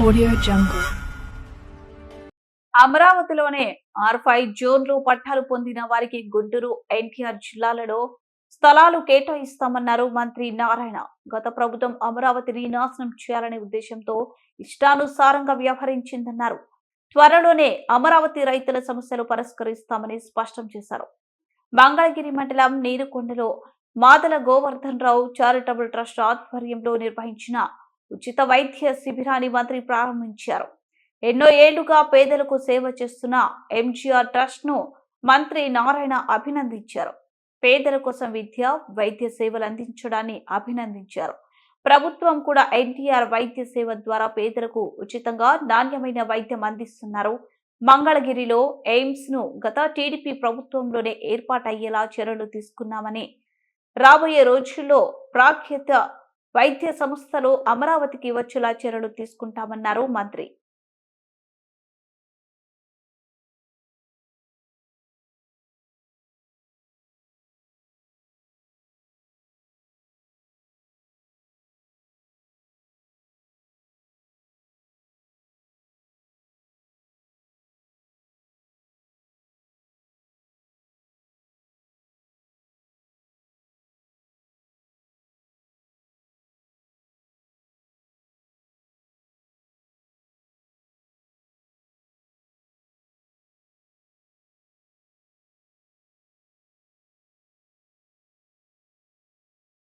Audio Jungle. అమరావతిలోనే R5 జోన్లు పట్టాలు పొందిన వారికి గుంటూరు ఎన్టీఆర్ జిల్లాలలో స్థలాలు కేటాయిస్తామన్నారు మంత్రి నారాయణ. గత ప్రభుత్వం అమరావతిని నాశనం చేయాలనే ఉద్దేశంతో ఇష్టానుసారంగా వ్యవహరించిందన్నారు. త్వరలోనే అమరావతి రైతుల సమస్యలు పరిష్కరిస్తామని స్పష్టం చేశారు. మంగళగిరి మండలం నీరుకొండలో మాదల గోవర్ధన్ రావు చారిటబుల్ ట్రస్ట్ ఆధ్వర్యంలో నిర్వహించిన ఉచిత వైద్య శిబిరాన్ని మంత్రి ప్రారంభించారు. ఎన్నో ఏళ్లుగా పేదలకు సేవ చేస్తున్న ఎంజీఆర్ ట్రస్ట్ ను మంత్రి నారాయణ అభినందించారు. పేదల కోసం విద్య, వైద్య సేవలు అందించడాన్ని అభినందించారు. ప్రభుత్వం కూడా ఎన్టీఆర్ వైద్య సేవ ద్వారా పేదలకు ఉచితంగా నాణ్యమైన వైద్యం అందిస్తున్నారు. మంగళగిరిలో ఎయిమ్స్ ను గత టీడీపీ ప్రభుత్వంలోనే ఏర్పాటయ్యేలా చర్యలు తీసుకున్నామని, రాబోయే రోజుల్లో ప్రాఖ్యాత వైద్య సంస్థలు అమరావతికి వచ్చేలా చర్యలు తీసుకుంటామన్నారు మంత్రి.